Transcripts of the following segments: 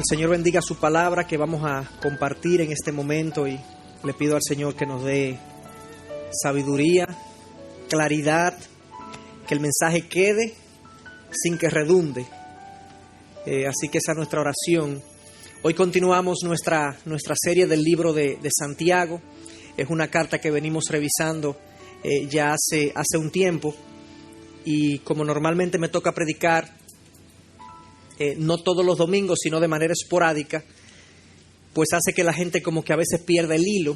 Señor bendiga su palabra que vamos a compartir en este momento, y le pido al Señor que nos dé sabiduría, claridad, que el mensaje quede sin que redunde. Así que esa es nuestra oración. Hoy continuamos nuestra serie del libro de Santiago. Es una carta que venimos revisando ya hace un tiempo, y como normalmente me toca predicar, no todos los domingos, sino de manera esporádica, pues hace que la gente como que a veces pierda el hilo,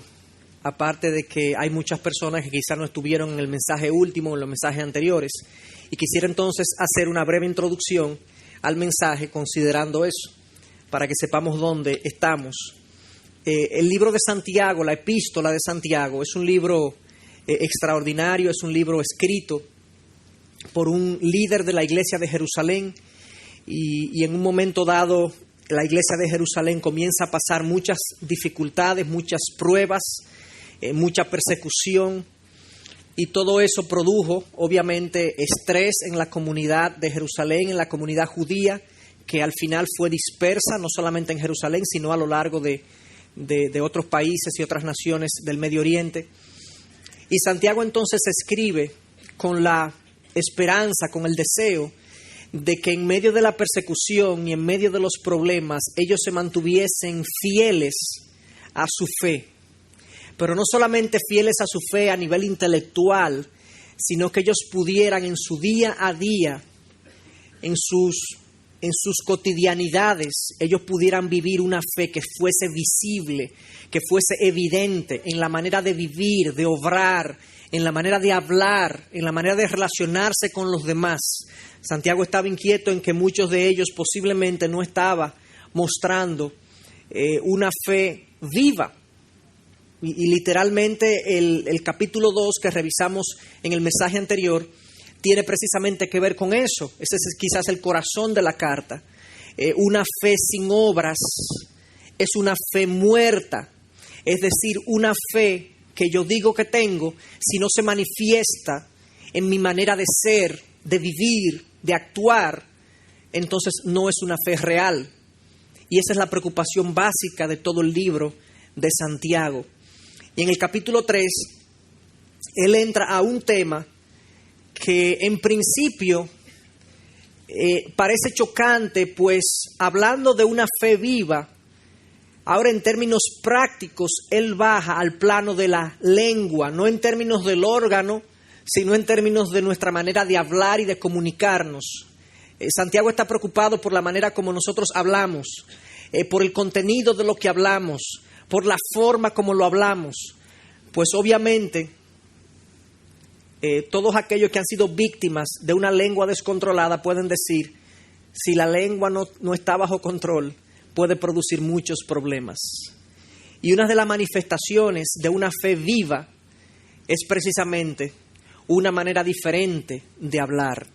aparte de que hay muchas personas que quizás no estuvieron en el mensaje último o en los mensajes anteriores, y quisiera entonces hacer una breve introducción al mensaje considerando eso, para que sepamos dónde estamos. El libro de Santiago, la epístola de Santiago, es un libro extraordinario, es un libro escrito por un líder de la iglesia de Jerusalén, y en un momento dado la iglesia de Jerusalén comienza a pasar muchas dificultades, muchas pruebas, mucha persecución, y todo eso produjo obviamente estrés en la comunidad de Jerusalén, en la comunidad judía, que al final fue dispersa no solamente en Jerusalén, sino a lo largo de otros países y otras naciones del Medio Oriente. Y Santiago entonces escribe con la esperanza, con el deseo de que en medio de la persecución y en medio de los problemas ellos se mantuviesen fieles a su fe, pero no solamente fieles a su fe a nivel intelectual, sino que ellos pudieran en su día a día, en sus cotidianidades, ellos pudieran vivir una fe que fuese visible, que fuese evidente en la manera de vivir, de obrar, en la manera de hablar, en la manera de relacionarse con los demás. Santiago estaba inquieto en que muchos de ellos posiblemente no estaban mostrando una fe viva. Y literalmente el capítulo 2 que revisamos en el mensaje anterior tiene precisamente que ver con eso. Ese es quizás el corazón de la carta. Una fe sin obras es una fe muerta. Es decir, una fe que yo digo que tengo, si no se manifiesta en mi manera de ser, de vivir, de actuar, entonces no es una fe real. Y esa es la preocupación básica de todo el libro de Santiago. Y en el capítulo 3, él entra a un tema que en principio parece chocante, pues hablando de una fe viva, ahora en términos prácticos, él baja al plano de la lengua, no en términos del órgano, sino en términos de nuestra manera de hablar y de comunicarnos. Santiago está preocupado por la manera como nosotros hablamos, por el contenido de lo que hablamos, por la forma como lo hablamos. Pues obviamente, todos aquellos que han sido víctimas de una lengua descontrolada pueden decir, si la lengua no está bajo control, puede producir muchos problemas. Y una de las manifestaciones de una fe viva es precisamente una manera diferente de hablar,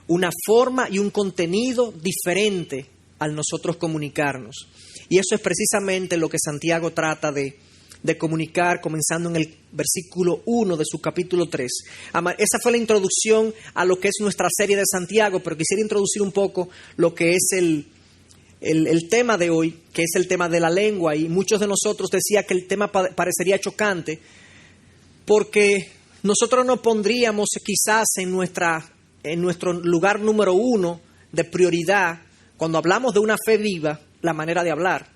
una forma y un contenido diferente al nosotros comunicarnos. Y eso es precisamente lo que Santiago trata de comunicar, comenzando en el versículo 1 de su capítulo 3. Esa fue la introducción a lo que es nuestra serie de Santiago, pero quisiera introducir un poco lo que es el tema de hoy, que es el tema de la lengua. Y muchos de nosotros decían que el tema parecería chocante, porque nosotros nos pondríamos quizás en nuestro lugar número 1 de prioridad, cuando hablamos de una fe viva, la manera de hablar.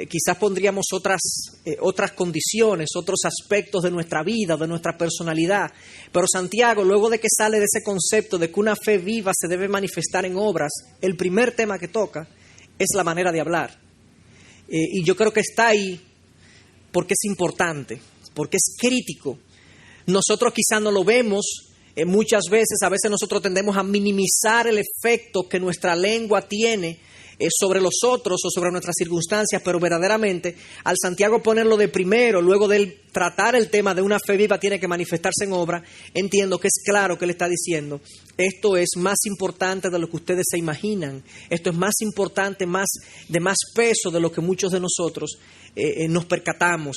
Quizás pondríamos otras condiciones, otros aspectos de nuestra vida, de nuestra personalidad. Pero Santiago, luego de que sale de ese concepto de que una fe viva se debe manifestar en obras, el primer tema que toca es la manera de hablar. Y yo creo que está ahí porque es importante, porque es crítico. Nosotros quizás no lo vemos muchas veces, a veces nosotros tendemos a minimizar el efecto que nuestra lengua tiene sobre los otros o sobre nuestras circunstancias, pero verdaderamente al Santiago ponerlo de primero, luego de él tratar el tema de una fe viva tiene que manifestarse en obra, entiendo que es claro que él está diciendo, esto es más importante de lo que ustedes se imaginan, esto es más importante, de más peso de lo que muchos de nosotros nos percatamos.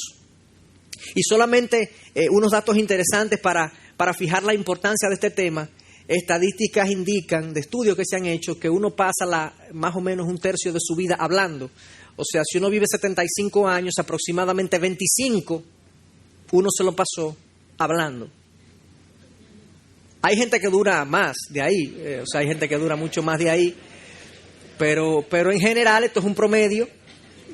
Y solamente unos datos interesantes para fijar la importancia de este tema. estadísticas indican, de estudios que se han hecho, que uno pasa más o menos un tercio de su vida hablando. O sea, si uno vive 75 años, aproximadamente 25, uno se lo pasó hablando. Hay gente que dura más de ahí, o sea, hay gente que dura mucho más de ahí, pero en general esto es un promedio.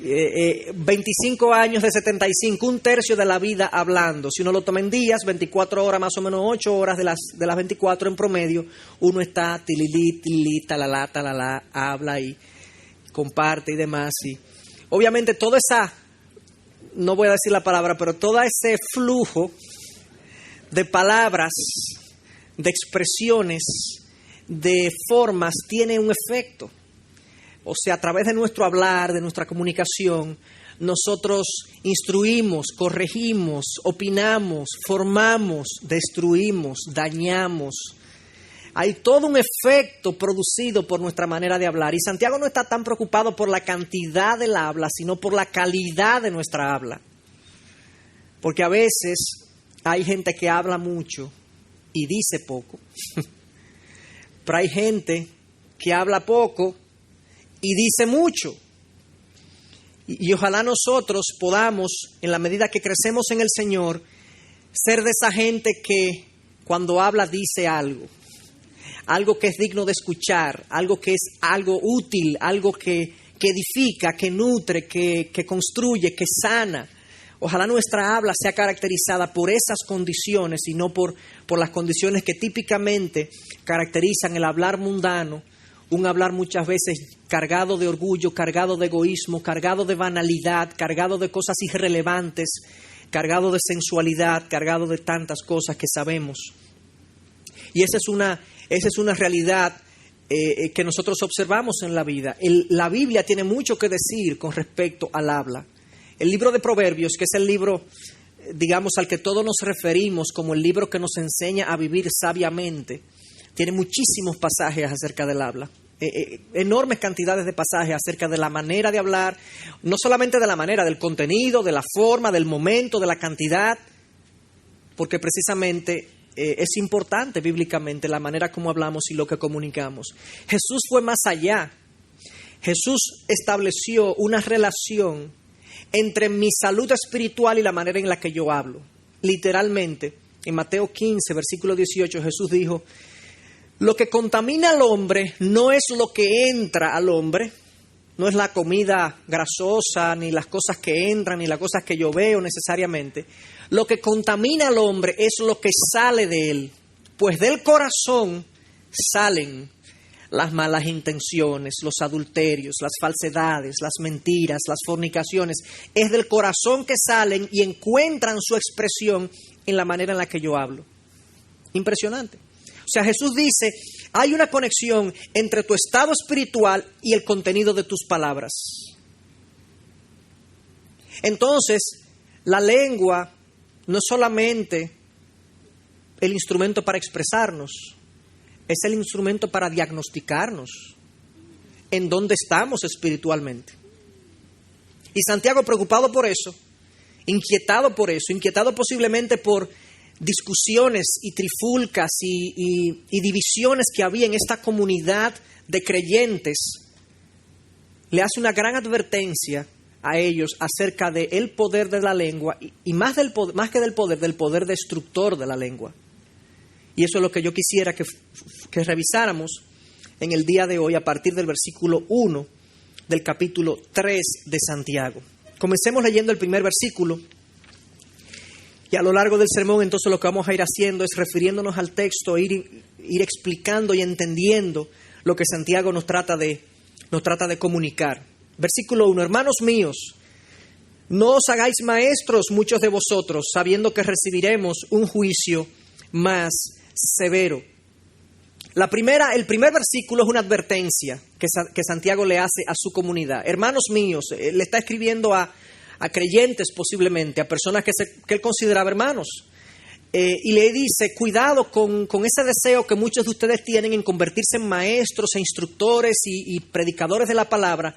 25 años de 75, un tercio de la vida hablando. Si uno lo toma en días, 24 horas, más o menos 8 horas de las 24 en promedio, uno está tililí, talala, habla y comparte y demás. Y obviamente toda esa, no voy a decir la palabra, pero todo ese flujo de palabras, de expresiones, de formas, tiene un efecto. O sea, a través de nuestro hablar, de nuestra comunicación, nosotros instruimos, corregimos, opinamos, formamos, destruimos, dañamos. Hay todo un efecto producido por nuestra manera de hablar. Y Santiago no está tan preocupado por la cantidad del habla, sino por la calidad de nuestra habla. Porque a veces hay gente que habla mucho y dice poco. Pero hay gente que habla poco y dice mucho. Y ojalá nosotros podamos, en la medida que crecemos en el Señor, ser de esa gente que cuando habla dice algo que es digno de escuchar, algo que es algo útil, algo que edifica, que nutre, que construye, que sana. Ojalá nuestra habla sea caracterizada por esas condiciones y no por las condiciones que típicamente caracterizan el hablar mundano. Un hablar muchas veces cargado de orgullo, cargado de egoísmo, cargado de banalidad, cargado de cosas irrelevantes, cargado de sensualidad, cargado de tantas cosas que sabemos. Y esa es una realidad que nosotros observamos en la vida. La Biblia tiene mucho que decir con respecto al habla. El libro de Proverbios, que es el libro, digamos, al que todos nos referimos como el libro que nos enseña a vivir sabiamente, tiene muchísimos pasajes acerca del habla, enormes cantidades de pasajes acerca de la manera de hablar, no solamente de la manera, del contenido, de la forma, del momento, de la cantidad, porque precisamente es importante bíblicamente la manera como hablamos y lo que comunicamos. Jesús fue más allá. Jesús estableció una relación entre mi salud espiritual y la manera en la que yo hablo. Literalmente, en Mateo 15, versículo 18, Jesús dijo: lo que contamina al hombre no es lo que entra al hombre, no es la comida grasosa, ni las cosas que entran, ni las cosas que yo veo necesariamente. Lo que contamina al hombre es lo que sale de él, pues del corazón salen las malas intenciones, los adulterios, las falsedades, las mentiras, las fornicaciones. Es del corazón que salen y encuentran su expresión en la manera en la que yo hablo. Impresionante. O sea, Jesús dice, hay una conexión entre tu estado espiritual y el contenido de tus palabras. Entonces, la lengua no es solamente el instrumento para expresarnos, es el instrumento para diagnosticarnos en dónde estamos espiritualmente. Y Santiago, preocupado por eso, inquietado posiblemente por discusiones y trifulcas y divisiones que había en esta comunidad de creyentes, le hace una gran advertencia a ellos acerca del poder de la lengua y más que del poder destructor de la lengua. Y eso es lo que yo quisiera que revisáramos en el día de hoy a partir del versículo 1 del capítulo 3 de Santiago. Comencemos leyendo el primer versículo. Y a lo largo del sermón, entonces, lo que vamos a ir haciendo es refiriéndonos al texto, ir explicando y entendiendo lo que Santiago nos trata de comunicar. Versículo 1. Hermanos míos, no os hagáis maestros muchos de vosotros, sabiendo que recibiremos un juicio más severo. El primer versículo es una advertencia que Santiago le hace a su comunidad. Hermanos míos, le está escribiendo a creyentes posiblemente, a personas que él consideraba hermanos. Y le dice, cuidado con ese deseo que muchos de ustedes tienen en convertirse en maestros e instructores y predicadores de la palabra,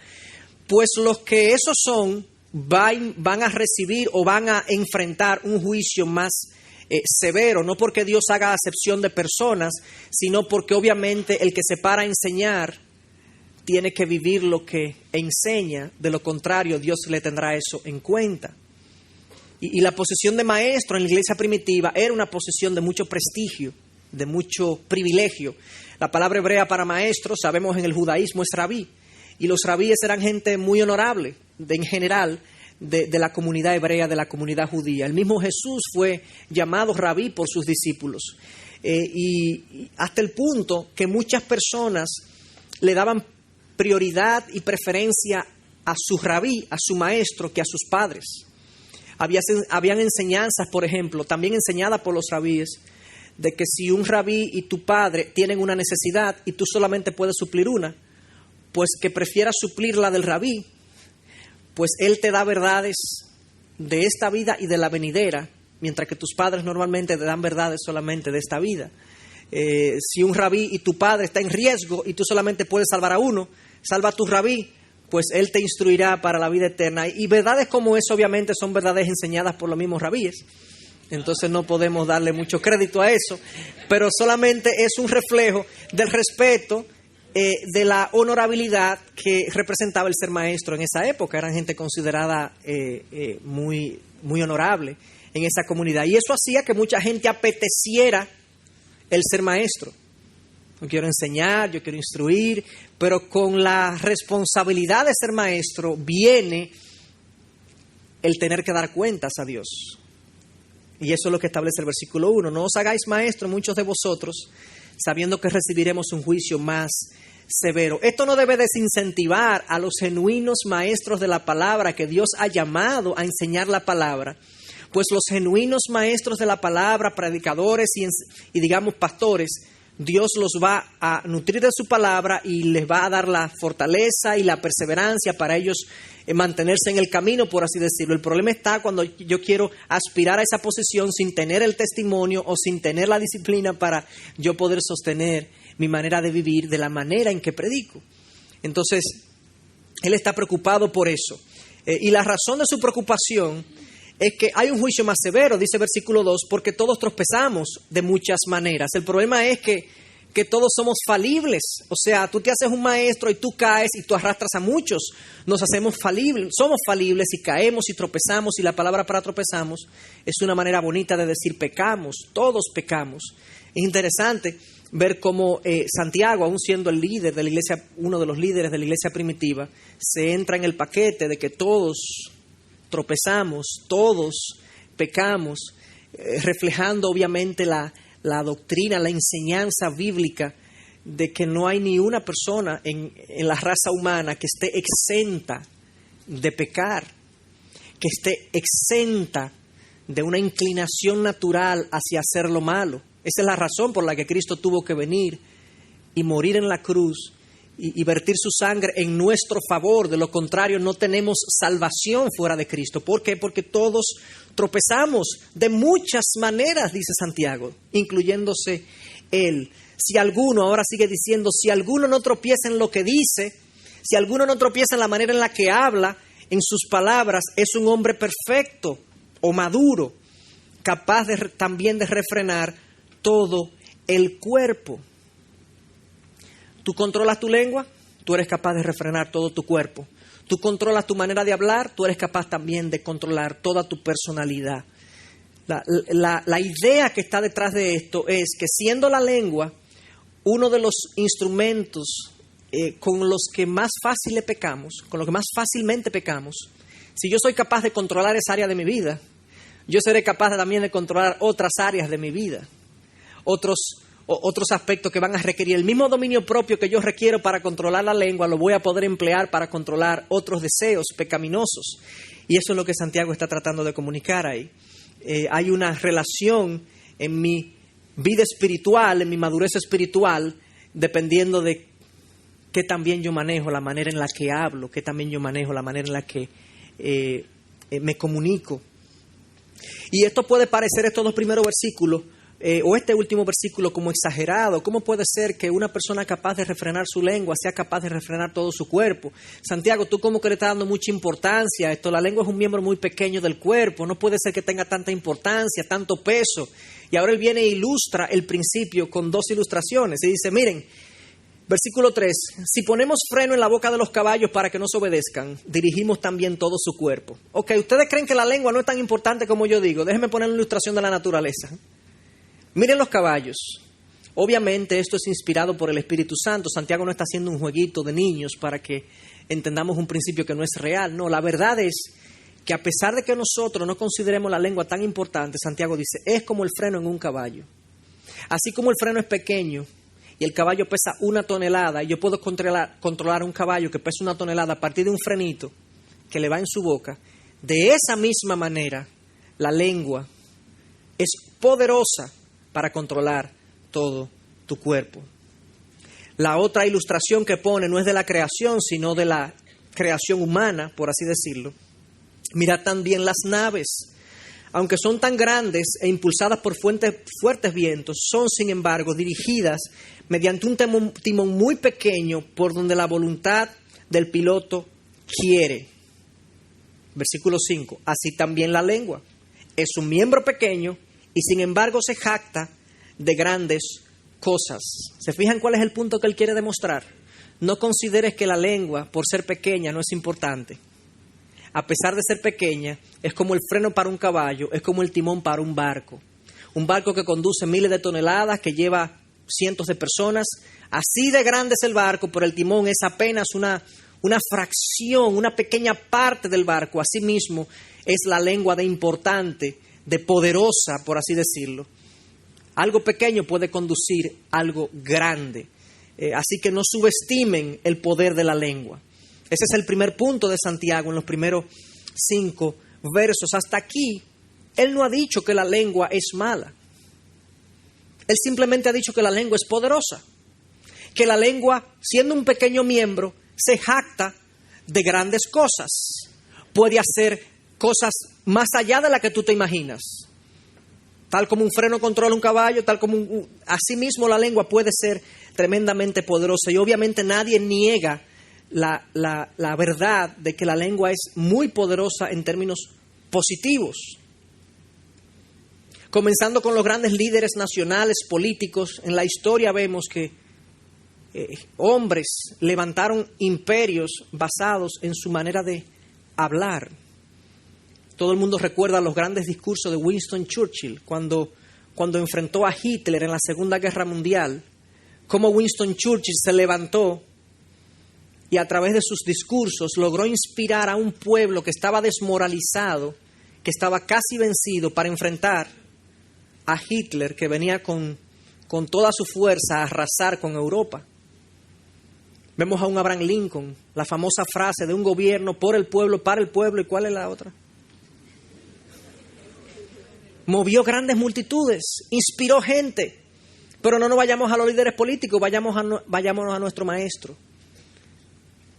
pues los que esos son van a recibir o van a enfrentar un juicio más severo, no porque Dios haga acepción de personas, sino porque obviamente el que se para a enseñar tiene que vivir lo que enseña, de lo contrario Dios le tendrá eso en cuenta. Y la posición de maestro en la iglesia primitiva era una posición de mucho prestigio, de mucho privilegio. La palabra hebrea para maestro, sabemos en el judaísmo, es rabí. Y los rabíes eran gente muy honorable, en general, de la comunidad hebrea, de la comunidad judía. El mismo Jesús fue llamado rabí por sus discípulos. Y hasta el punto que muchas personas le daban prioridad y preferencia a su rabí, a su maestro, que a sus padres. Habían enseñanzas, por ejemplo, también enseñadas por los rabíes, de que si un rabí y tu padre tienen una necesidad y tú solamente puedes suplir una, pues que prefieras suplir la del rabí, pues él te da verdades de esta vida y de la venidera, mientras que tus padres normalmente te dan verdades solamente de esta vida. Si un rabí y tu padre está en riesgo y tú solamente puedes salvar a uno, salva a tu rabí, pues él te instruirá para la vida eterna. Y verdades como eso obviamente son verdades enseñadas por los mismos rabíes. Entonces no podemos darle mucho crédito a eso, pero solamente es un reflejo del respeto, de la honorabilidad que representaba el ser maestro en esa época. Eran gente considerada muy, muy honorable en esa comunidad. Y eso hacía que mucha gente apeteciera el ser maestro. Yo quiero enseñar, yo quiero instruir, pero con la responsabilidad de ser maestro viene el tener que dar cuentas a Dios. Y eso es lo que establece el versículo 1. No os hagáis maestros muchos de vosotros, sabiendo que recibiremos un juicio más severo. Esto no debe desincentivar a los genuinos maestros de la palabra que Dios ha llamado a enseñar la palabra. Pues los genuinos maestros de la palabra, predicadores y digamos pastores, Dios los va a nutrir de su palabra y les va a dar la fortaleza y la perseverancia para ellos mantenerse en el camino, por así decirlo. El problema está cuando yo quiero aspirar a esa posición sin tener el testimonio o sin tener la disciplina para yo poder sostener mi manera de vivir de la manera en que predico. Entonces, él está preocupado por eso. Y la razón de su preocupación es que hay un juicio más severo, dice versículo 2, porque todos tropezamos de muchas maneras. El problema es que todos somos falibles. O sea, tú te haces un maestro y tú caes y tú arrastras a muchos. Nos hacemos falibles, somos falibles y caemos y tropezamos. Y la palabra para tropezamos es una manera bonita de decir pecamos. Todos pecamos. Es interesante ver cómo Santiago, aún siendo el líder de la iglesia, uno de los líderes de la iglesia primitiva, se entra en el paquete de que todos tropezamos, todos pecamos, reflejando obviamente la doctrina, la enseñanza bíblica de que no hay ni una persona en la raza humana que esté exenta de pecar, que esté exenta de una inclinación natural hacia hacer lo malo. Esa es la razón por la que Cristo tuvo que venir y morir en la cruz y vertir su sangre en nuestro favor. De lo contrario, no tenemos salvación fuera de Cristo. ¿Por qué? Porque todos tropezamos de muchas maneras, dice Santiago, incluyéndose él. Si alguno, ahora sigue diciendo, si alguno no tropieza en lo que dice, si alguno no tropieza en la manera en la que habla, en sus palabras, es un hombre perfecto o maduro, capaz también de refrenar todo el cuerpo. Tú controlas tu lengua, tú eres capaz de refrenar todo tu cuerpo. Tú controlas tu manera de hablar, tú eres capaz también de controlar toda tu personalidad. La idea que está detrás de esto es que siendo la lengua uno de los instrumentos con los que más fácil pecamos, con los que más fácilmente pecamos, si yo soy capaz de controlar esa área de mi vida, yo seré capaz también de controlar otras áreas de mi vida, otros aspectos que van a requerir el mismo dominio propio que yo requiero para controlar la lengua, lo voy a poder emplear para controlar otros deseos pecaminosos. Y eso es lo que Santiago está tratando de comunicar ahí. Hay una relación en mi vida espiritual, en mi madurez espiritual, dependiendo de qué también yo manejo la manera en la que hablo, qué también yo manejo la manera en la que me comunico. Y esto puede parecer, estos dos primeros versículos, o este último versículo como exagerado. ¿Cómo puede ser que una persona capaz de refrenar su lengua sea capaz de refrenar todo su cuerpo? Santiago, tú como que le estás dando mucha importancia a esto. La lengua es un miembro muy pequeño del cuerpo. No puede ser que tenga tanta importancia, tanto peso. Y ahora él viene e ilustra el principio con 2 ilustraciones. Y dice, miren, versículo 3, si ponemos freno en la boca de los caballos para que nos obedezcan, dirigimos también todo su cuerpo. Ok, ¿ustedes creen que la lengua no es tan importante como yo digo? Déjenme poner una ilustración de la naturaleza. Miren los caballos. Obviamente esto es inspirado por el Espíritu Santo. Santiago no está haciendo un jueguito de niños para que entendamos un principio que no es real. No, la verdad es que a pesar de que nosotros no consideremos la lengua tan importante, Santiago dice, es como el freno en un caballo. Así como el freno es pequeño y el caballo pesa 1 tonelada, y yo puedo controlar un caballo que pesa 1 tonelada a partir de un frenito que le va en su boca, de esa misma manera la lengua es poderosa para controlar todo tu cuerpo. La otra ilustración que pone no es de la creación, sino de la creación humana, por así decirlo. Mirad también las naves. Aunque son tan grandes e impulsadas por fuertes vientos, son sin embargo dirigidas mediante un timón muy pequeño por donde la voluntad del piloto quiere. Versículo 5. Así también la lengua. Es un miembro pequeño y sin embargo se jacta de grandes cosas. ¿Se fijan cuál es el punto que él quiere demostrar? No consideres que la lengua, por ser pequeña, no es importante. A pesar de ser pequeña, es como el freno para un caballo, es como el timón para un barco. Un barco que conduce miles de toneladas, que lleva cientos de personas. Así de grande es el barco, pero el timón es apenas una fracción, una pequeña parte del barco. Asimismo, es la lengua de importante, de poderosa, por así decirlo. Algo pequeño puede conducir algo grande. Así que no subestimen el poder de la lengua. Ese es el primer punto de Santiago en los primeros 5 versos. Hasta aquí, él no ha dicho que la lengua es mala. Él simplemente ha dicho que la lengua es poderosa. Que la lengua, siendo un pequeño miembro, se jacta de grandes cosas. Puede hacer cosas más allá de las que tú te imaginas. Tal como un freno controla un caballo, asimismo la lengua puede ser tremendamente poderosa. Y obviamente nadie niega la verdad de que la lengua es muy poderosa en términos positivos. Comenzando con los grandes líderes nacionales, políticos, en la historia vemos que hombres levantaron imperios basados en su manera de hablar. Todo el mundo recuerda los grandes discursos de Winston Churchill cuando enfrentó a Hitler en la Segunda Guerra Mundial. Cómo Winston Churchill se levantó y a través de sus discursos logró inspirar a un pueblo que estaba desmoralizado, que estaba casi vencido, para enfrentar a Hitler, que venía con toda su fuerza a arrasar con Europa. Vemos a un Abraham Lincoln, la famosa frase de un gobierno por el pueblo, para el pueblo. ¿Y cuál es la otra? Movió grandes multitudes, inspiró gente. Pero no nos vayamos a los líderes políticos, vayámonos a nuestro maestro.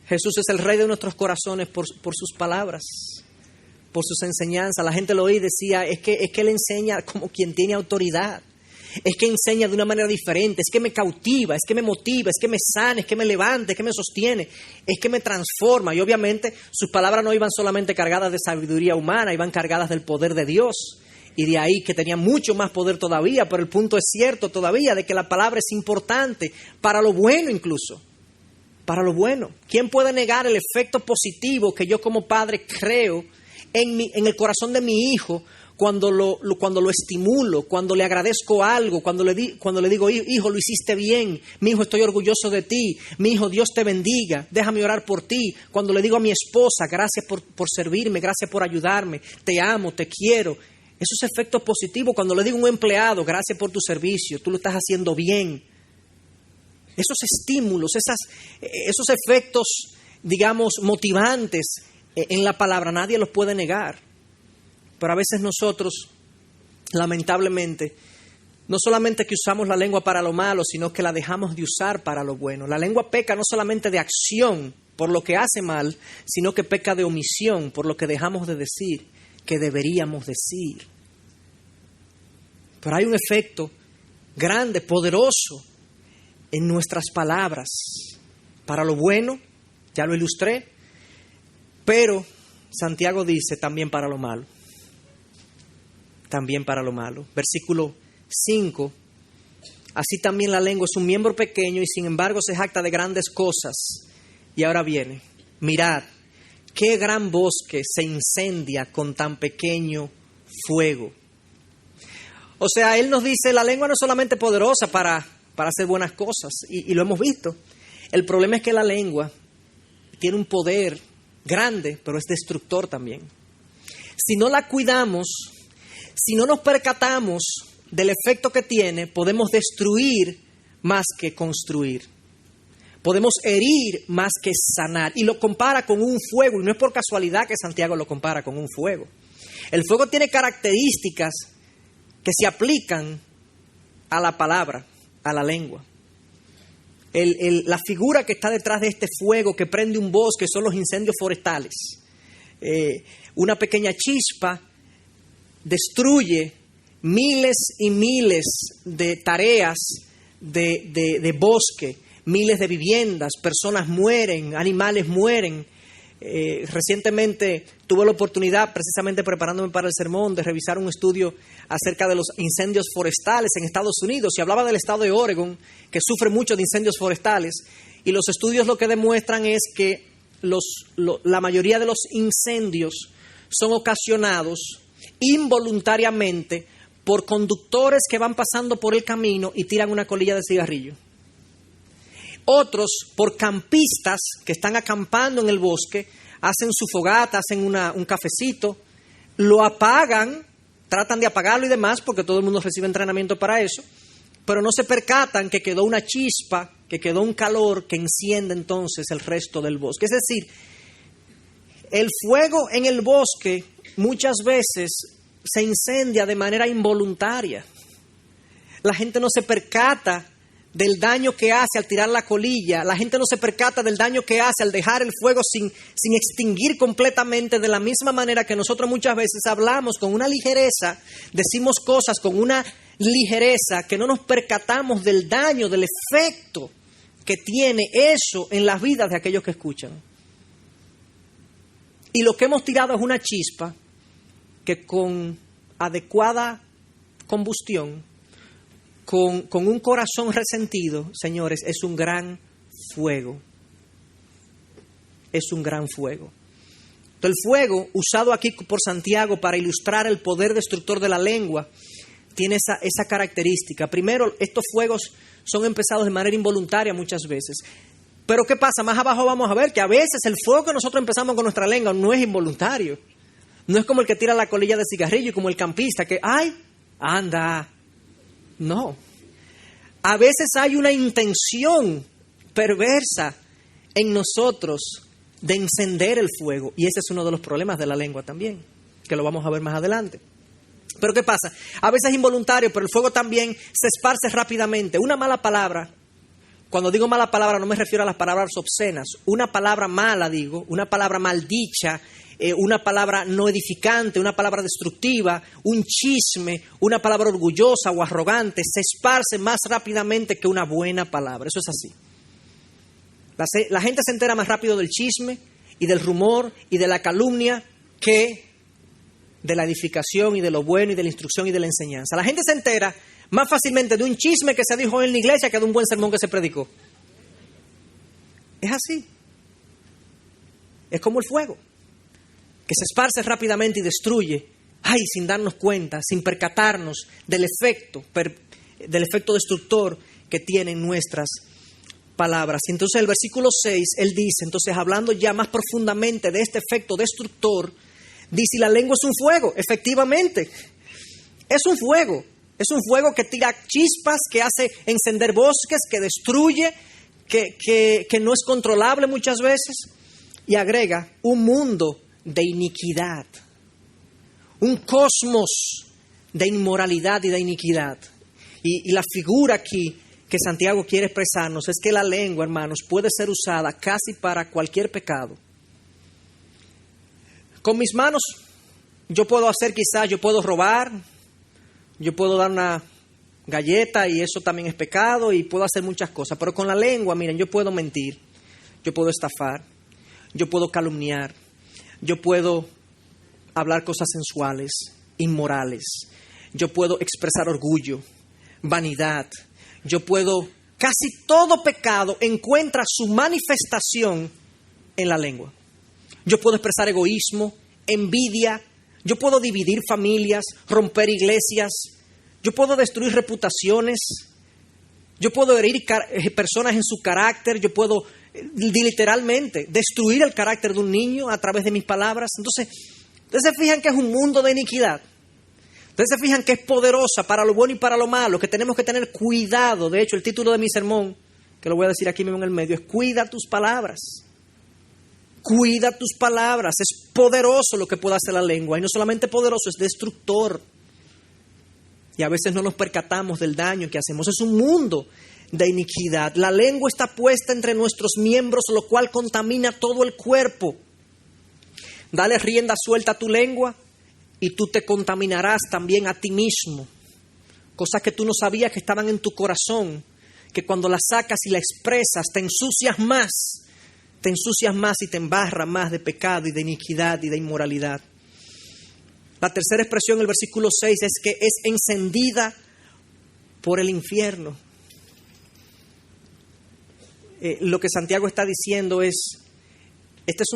Jesús es el rey de nuestros corazones por sus palabras, por sus enseñanzas. La gente lo oía y decía, es que él enseña como quien tiene autoridad. Es que enseña de una manera diferente, es que me cautiva, es que me motiva, es que me sana, es que me levanta, es que me sostiene, es que me transforma. Y obviamente sus palabras no iban solamente cargadas de sabiduría humana, iban cargadas del poder de Dios. Y de ahí que tenía mucho más poder todavía, pero el punto es cierto todavía de que la palabra es importante para lo bueno incluso. Para lo bueno. ¿Quién puede negar el efecto positivo que yo como padre creo en el corazón de mi hijo cuando lo estimulo, cuando le agradezco algo, cuando le digo, hijo, lo hiciste bien, mi hijo, estoy orgulloso de ti, mi hijo, Dios te bendiga, déjame orar por ti, cuando le digo a mi esposa, gracias por servirme, gracias por ayudarme, te amo, te quiero. Esos efectos positivos, cuando le digo a un empleado, gracias por tu servicio, tú lo estás haciendo bien. Esos estímulos, esos efectos, digamos, motivantes en la palabra, nadie los puede negar. Pero a veces nosotros, lamentablemente, no solamente que usamos la lengua para lo malo, sino que la dejamos de usar para lo bueno. La lengua peca no solamente de acción por lo que hace mal, sino que peca de omisión por lo que dejamos de decir, que deberíamos decir. Pero hay un efecto grande, poderoso en nuestras palabras. Para lo bueno, ya lo ilustré, pero Santiago dice también para lo malo. También para lo malo. Versículo 5. Así también la lengua es un miembro pequeño y sin embargo se jacta de grandes cosas. Y ahora viene, mirad, qué gran bosque se incendia con tan pequeño fuego. O sea, él nos dice, la lengua no es solamente poderosa para hacer buenas cosas, y lo hemos visto. El problema es que la lengua tiene un poder grande, pero es destructor también. Si no la cuidamos, si no nos percatamos del efecto que tiene, podemos destruir más que construir. Podemos herir más que sanar. Y lo compara con un fuego, y no es por casualidad que Santiago lo compara con un fuego. El fuego tiene características que se aplican a la palabra, a la lengua. La figura que está detrás de este fuego que prende un bosque son los incendios forestales. Una pequeña chispa destruye miles y miles de tareas de bosque, miles de viviendas, personas mueren, animales mueren. Recientemente tuve la oportunidad, precisamente preparándome para el sermón, de revisar un estudio acerca de los incendios forestales en Estados Unidos, y hablaba del estado de Oregon, que sufre mucho de incendios forestales, y los estudios lo que demuestran es que la mayoría de los incendios son ocasionados involuntariamente por conductores que van pasando por el camino y tiran una colilla de cigarrillo. Otros por campistas que están acampando en el bosque, hacen su fogata, hacen un cafecito, lo apagan, tratan de apagarlo y demás, porque todo el mundo recibe entrenamiento para eso, pero no se percatan que quedó una chispa, que quedó un calor que enciende entonces el resto del bosque. Es decir, el fuego en el bosque muchas veces se incendia de manera involuntaria. La gente no se percata del daño que hace al tirar la colilla. La gente no se percata del daño que hace al dejar el fuego sin extinguir completamente, de la misma manera que nosotros muchas veces hablamos con una ligereza, decimos cosas con una ligereza que no nos percatamos del daño, del efecto que tiene eso en las vidas de aquellos que escuchan. Y lo que hemos tirado es una chispa que con adecuada combustión, con un corazón resentido, señores, es un gran fuego. Es un gran fuego. Entonces, el fuego, usado aquí por Santiago para ilustrar el poder destructor de la lengua, tiene esa característica. Primero, estos fuegos son empezados de manera involuntaria muchas veces. Pero ¿qué pasa? Más abajo vamos a ver que a veces el fuego que nosotros empezamos con nuestra lengua no es involuntario. No es como el que tira la colilla de cigarrillo y como el campista que, ¡ay! ¡Anda! No. A veces hay una intención perversa en nosotros de encender el fuego. Y ese es uno de los problemas de la lengua también, que lo vamos a ver más adelante. Pero ¿qué pasa? A veces es involuntario, pero el fuego también se esparce rápidamente. Una mala palabra, cuando digo mala palabra no me refiero a las palabras obscenas. Una palabra mala, digo, una palabra maldicha, una palabra no edificante, una palabra destructiva, un chisme, una palabra orgullosa o arrogante, se esparce más rápidamente que una buena palabra. Eso es así. La gente se entera más rápido del chisme y del rumor y de la calumnia que de la edificación y de lo bueno y de la instrucción y de la enseñanza. La gente se entera más fácilmente de un chisme que se dijo en la iglesia que de un buen sermón que se predicó. Es así. Es como el fuego, que se esparce rápidamente y destruye, sin darnos cuenta, sin percatarnos del efecto destructor que tienen nuestras palabras. Y entonces el versículo 6, él dice, entonces hablando ya más profundamente de este efecto destructor, dice, la lengua es un fuego. Efectivamente, es un fuego que tira chispas, que hace encender bosques, que destruye, que no es controlable muchas veces, y agrega un mundo de iniquidad, un cosmos de inmoralidad y de iniquidad. Y la figura aquí que Santiago quiere expresarnos es que la lengua, hermanos, puede ser usada casi para cualquier pecado. Con mis manos yo puedo robar, yo puedo dar una galleta y eso también es pecado y puedo hacer muchas cosas. Pero con la lengua, miren, yo puedo mentir, yo puedo estafar, yo puedo calumniar, yo puedo hablar cosas sensuales, inmorales, yo puedo expresar orgullo, vanidad, yo puedo... Casi todo pecado encuentra su manifestación en la lengua. Yo puedo expresar egoísmo, envidia, yo puedo dividir familias, romper iglesias, yo puedo destruir reputaciones, yo puedo herir personas en su carácter, yo puedo literalmente destruir el carácter de un niño a través de mis palabras. Entonces, ustedes se fijan que es un mundo de iniquidad. Ustedes se fijan que es poderosa para lo bueno y para lo malo, que tenemos que tener cuidado. De hecho, el título de mi sermón, que lo voy a decir aquí mismo en el medio, es Cuida tus palabras. Cuida tus palabras. Es poderoso lo que puede hacer la lengua. Y no solamente poderoso, es destructor. Y a veces no nos percatamos del daño que hacemos. Es un mundo de iniquidad. La lengua está puesta entre nuestros miembros, lo cual contamina todo el cuerpo. Dale rienda suelta a tu lengua y tú te contaminarás también a ti mismo. Cosas que tú no sabías que estaban en tu corazón, que cuando las sacas y las expresas te ensucias más y te embarras más de pecado y de iniquidad y de inmoralidad. La tercera expresión en el versículo 6 es que es encendida por el infierno. Lo que Santiago está diciendo es, este es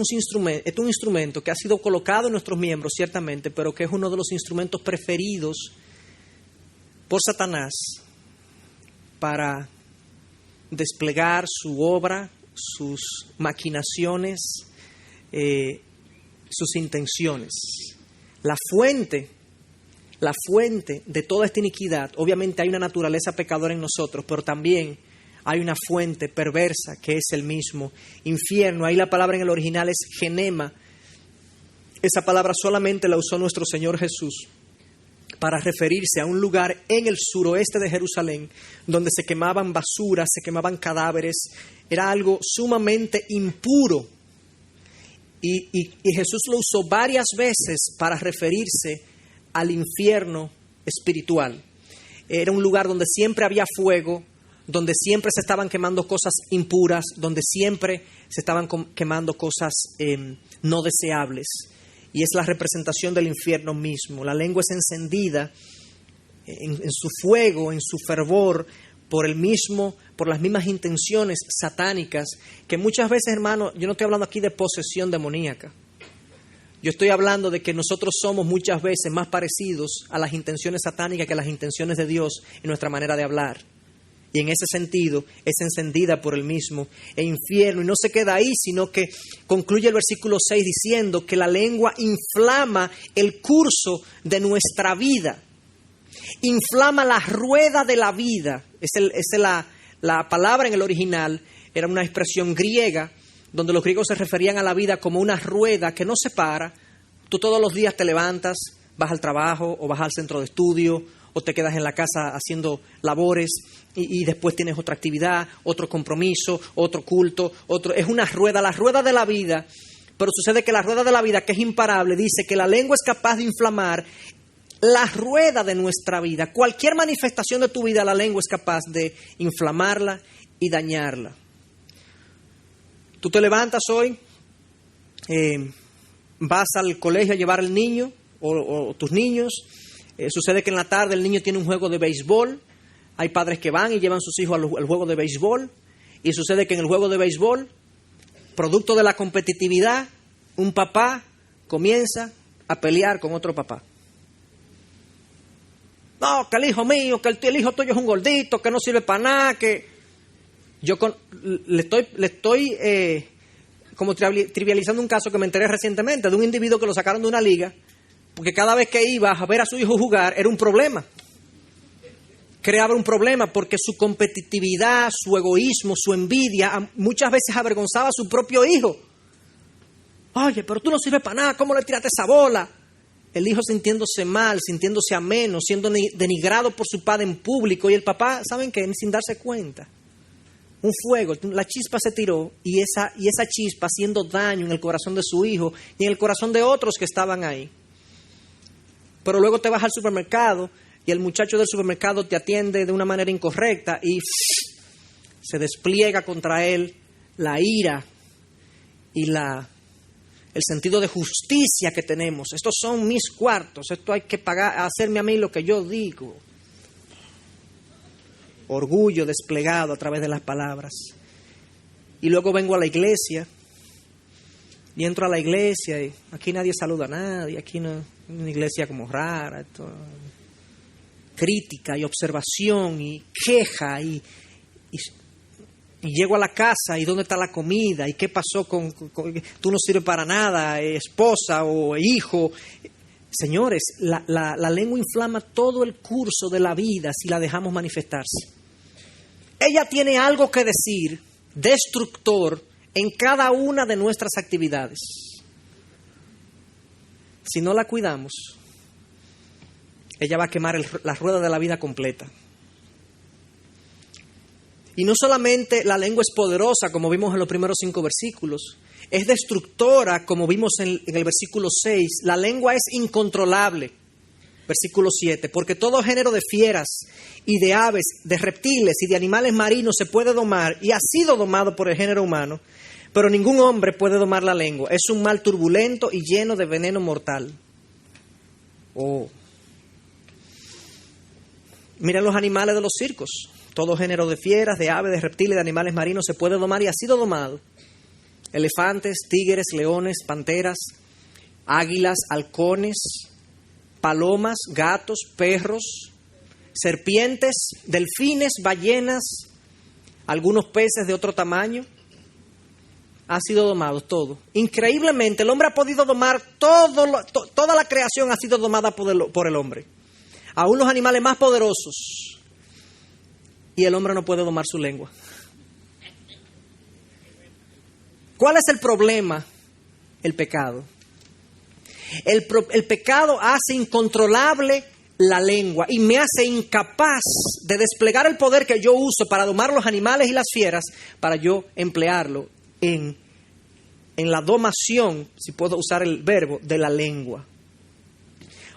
un instrumento que ha sido colocado en nuestros miembros, ciertamente, pero que es uno de los instrumentos preferidos por Satanás para desplegar su obra, sus maquinaciones, sus intenciones. La fuente de toda esta iniquidad, obviamente hay una naturaleza pecadora en nosotros, pero también hay una fuente perversa que es el mismo infierno. Ahí la palabra en el original es genema. Esa palabra solamente la usó nuestro Señor Jesús para referirse a un lugar en el suroeste de Jerusalén donde se quemaban basuras, se quemaban cadáveres. Era algo sumamente impuro. Y Jesús lo usó varias veces para referirse al infierno espiritual. Era un lugar donde siempre había fuego, donde siempre se estaban quemando cosas impuras, donde siempre se estaban quemando cosas no deseables. Y es la representación del infierno mismo. La lengua es encendida en su fuego, en su fervor, por las mismas intenciones satánicas, que muchas veces, hermano, yo no estoy hablando aquí de posesión demoníaca. Yo estoy hablando de que nosotros somos muchas veces más parecidos a las intenciones satánicas que a las intenciones de Dios en nuestra manera de hablar. Y en ese sentido es encendida por el mismo infierno. Y no se queda ahí, sino que concluye el versículo 6 diciendo que la lengua inflama el curso de nuestra vida. Inflama la rueda de la vida. La palabra en el original era una expresión griega, donde los griegos se referían a la vida como una rueda que no se para. Tú todos los días te levantas, vas al trabajo o vas al centro de estudio o te quedas en la casa haciendo labores y después tienes otra actividad, otro compromiso, otro culto, es una rueda, la rueda de la vida. Pero sucede que la rueda de la vida, que es imparable, dice que la lengua es capaz de inflamar la rueda de nuestra vida. Cualquier manifestación de tu vida, la lengua es capaz de inflamarla y dañarla. Tú te levantas hoy, vas al colegio a llevar al niño o tus niños. Sucede que en la tarde el niño tiene un juego de béisbol. Hay padres que van y llevan a sus hijos al juego de béisbol. Y sucede que en el juego de béisbol, producto de la competitividad, un papá comienza a pelear con otro papá. No, que el hijo mío, que el hijo tuyo es un gordito, que no sirve para nada, que... Yo le estoy como trivializando un caso que me enteré recientemente de un individuo que lo sacaron de una liga porque cada vez que iba a ver a su hijo jugar era un problema. Creaba un problema porque su competitividad, su egoísmo, su envidia muchas veces avergonzaba a su propio hijo. Oye, pero tú no sirves para nada, ¿cómo le tiraste esa bola? El hijo sintiéndose mal, sintiéndose ameno, siendo denigrado por su padre en público, y el papá, ¿saben qué? Sin darse cuenta. Un fuego, la chispa se tiró y esa chispa haciendo daño en el corazón de su hijo y en el corazón de otros que estaban ahí. Pero luego te vas al supermercado y el muchacho del supermercado te atiende de una manera incorrecta y se despliega contra él la ira y el sentido de justicia que tenemos. Estos son mis cuartos, esto hay que pagar, hacerme a mí lo que yo digo. Orgullo desplegado a través de las palabras. Y luego vengo a la iglesia y entro a la iglesia y aquí nadie saluda a nadie, aquí no, una iglesia como rara, crítica y observación y queja y llego a la casa y ¿dónde está la comida? ¿Y qué pasó con tú no sirves para nada, esposa o hijo? Señores, la lengua inflama todo el curso de la vida si la dejamos manifestarse. Ella tiene algo que decir, destructor, en cada una de nuestras actividades. Si no la cuidamos, ella va a quemar la rueda de la vida completa. Y no solamente la lengua es poderosa, como vimos en los primeros 5 versículos, es destructora, como vimos en el versículo 6. La lengua es incontrolable, versículo 7, porque todo género de fieras y de aves, de reptiles y de animales marinos se puede domar y ha sido domado por el género humano, pero ningún hombre puede domar la lengua. Es un mal turbulento y lleno de veneno mortal. Oh. Miren los animales de los circos. Todo género de fieras, de aves, de reptiles, de animales marinos se puede domar y ha sido domado. Elefantes, tigres, leones, panteras, águilas, halcones, palomas, gatos, perros, serpientes, delfines, ballenas, algunos peces de otro tamaño. Ha sido domado todo. Increíblemente, el hombre ha podido domar toda la creación ha sido domada por el hombre. Aún los animales más poderosos. Y el hombre no puede domar su lengua. ¿Cuál es el problema? El pecado. El pecado hace incontrolable la lengua y me hace incapaz de desplegar el poder que yo uso para domar los animales y las fieras, para yo emplearlo en la domación, si puedo usar el verbo, de la lengua.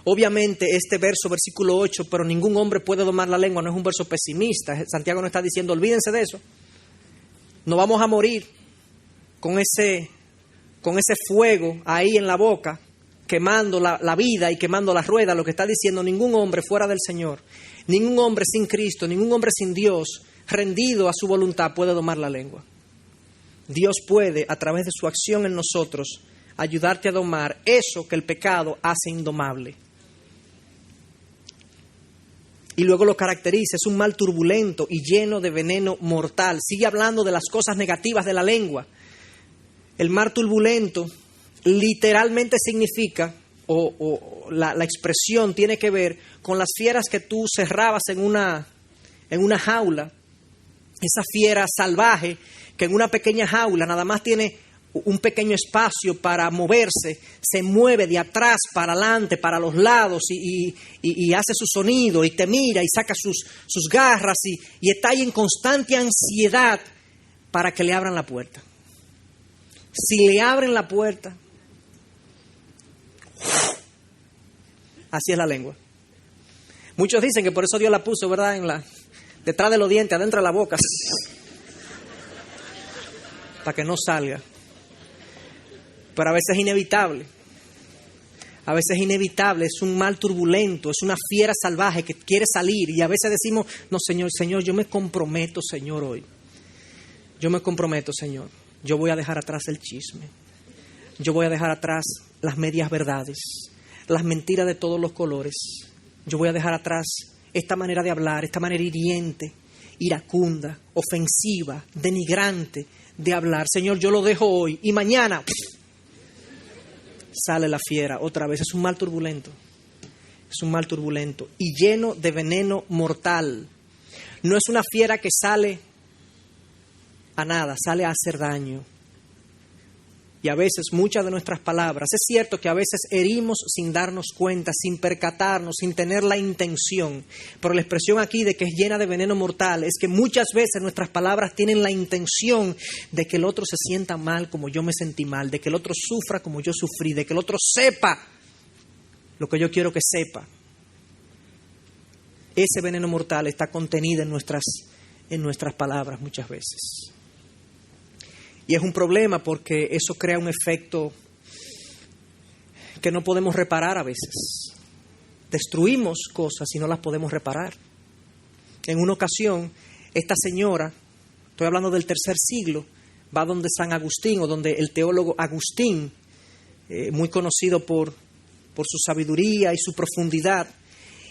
Obviamente este verso, versículo 8, pero ningún hombre puede domar la lengua, no es un verso pesimista. Santiago no está diciendo, olvídense de eso. No vamos a morir con ese fuego ahí en la boca, quemando la vida y quemando la rueda. Lo que está diciendo, ningún hombre fuera del Señor, ningún hombre sin Cristo, ningún hombre sin Dios, rendido a su voluntad, puede domar la lengua. Dios puede, a través de su acción en nosotros, ayudarte a domar eso que el pecado hace indomable. Y luego lo caracteriza, es un mal turbulento y lleno de veneno mortal. Sigue hablando de las cosas negativas de la lengua. El mal turbulento literalmente significa, la expresión tiene que ver con las fieras que tú cerrabas en una jaula. Esa fiera salvaje que en una pequeña jaula nada más tiene un pequeño espacio para moverse, se mueve de atrás para adelante, para los lados y hace su sonido y te mira y saca sus garras y está ahí en constante ansiedad para que le abran la puerta. Si le abren la puerta, así es la lengua. Muchos dicen que por eso Dios la puso, ¿verdad? Detrás de los dientes, adentro de la boca, para que no salga. Pero a veces es inevitable. A veces es inevitable, es un mal turbulento, es una fiera salvaje que quiere salir. Y a veces decimos, no, Señor, yo me comprometo, Señor, hoy. Yo me comprometo, Señor. Yo voy a dejar atrás el chisme. Yo voy a dejar atrás las medias verdades, las mentiras de todos los colores. Yo voy a dejar atrás esta manera de hablar, esta manera hiriente, iracunda, ofensiva, denigrante de hablar. Señor, yo lo dejo hoy y mañana sale la fiera otra vez. Es un mal turbulento. Es un mal turbulento y lleno de veneno mortal. No es una fiera que sale a nada, sale a hacer daño. Y a veces muchas de nuestras palabras, es cierto que a veces herimos sin darnos cuenta, sin percatarnos, sin tener la intención. Pero la expresión aquí de que es llena de veneno mortal es que muchas veces nuestras palabras tienen la intención de que el otro se sienta mal como yo me sentí mal, de que el otro sufra como yo sufrí, de que el otro sepa lo que yo quiero que sepa. ese veneno mortal está contenido en nuestras palabras muchas veces. Y es un problema porque eso crea un efecto que no podemos reparar a veces. Destruimos cosas y no las podemos reparar. En una ocasión, esta señora, estoy hablando del tercer siglo, va donde San Agustín, o donde el teólogo Agustín, muy conocido por su sabiduría y su profundidad.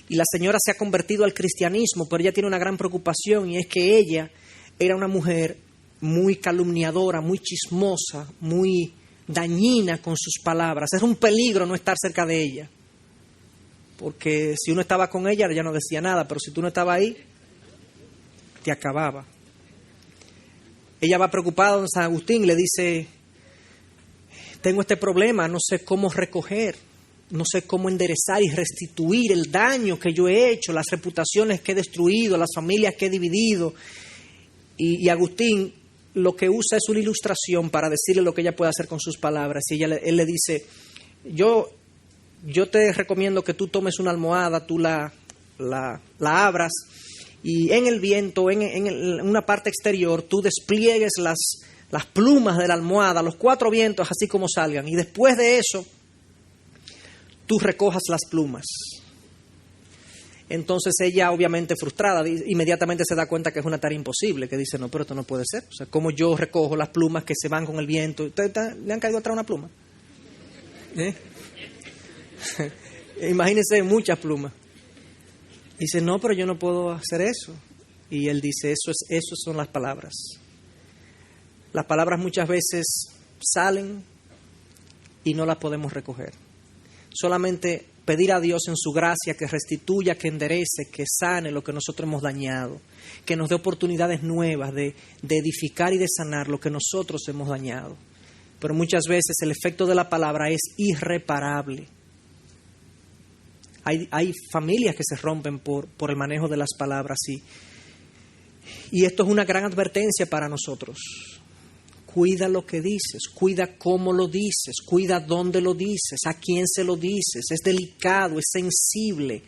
Y la señora se ha convertido al cristianismo, pero ella tiene una gran preocupación, y es que ella era una mujer muy calumniadora, muy chismosa, muy dañina con sus palabras. Era un peligro no estar cerca de ella, porque si uno estaba con ella ya no decía nada, pero si tú no estabas ahí, te acababa. Ella va preocupada donde San Agustín, le dice: tengo este problema, no sé cómo recoger, no sé cómo enderezar y restituir el daño que yo he hecho, las reputaciones que he destruido, las familias que he dividido. Y Agustín lo que usa es una ilustración para decirle lo que ella puede hacer con sus palabras. Y él le dice: yo te recomiendo que tú tomes una almohada, tú la abras, y en el viento, en una parte exterior, tú despliegues las plumas de la almohada, los 4 vientos, así como salgan. Y después de eso, tú recojas las plumas. Entonces ella, obviamente frustrada, inmediatamente se da cuenta que es una tarea imposible, que dice: no, pero esto no puede ser. O sea, ¿cómo yo recojo las plumas que se van con el viento? ¿Le han caído atrás una pluma? Imagínense muchas plumas. Dice: no, pero yo no puedo hacer eso. Y él dice: eso son las palabras. Las palabras muchas veces salen y no las podemos recoger. Solamente pedir a Dios en su gracia que restituya, que enderece, que sane lo que nosotros hemos dañado, que nos dé oportunidades nuevas de edificar y de sanar lo que nosotros hemos dañado. Pero muchas veces el efecto de la palabra es irreparable. Hay familias que se rompen por el manejo de las palabras, y esto es una gran advertencia para nosotros. Cuida lo que dices, cuida cómo lo dices, cuida dónde lo dices, a quién se lo dices. Es delicado, es sensible.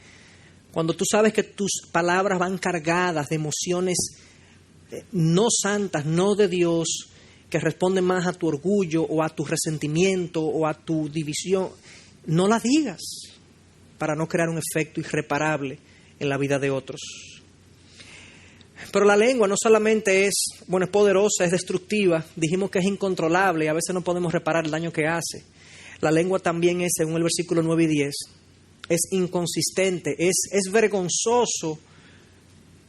Cuando tú sabes que tus palabras van cargadas de emociones no santas, no de Dios, que responden más a tu orgullo o a tu resentimiento o a tu división, no las digas para no crear un efecto irreparable en la vida de otros. Pero la lengua no solamente es poderosa, es destructiva. Dijimos que es incontrolable y a veces no podemos reparar el daño que hace. La lengua también es, según el versículo 9 y 10, es inconsistente, es vergonzoso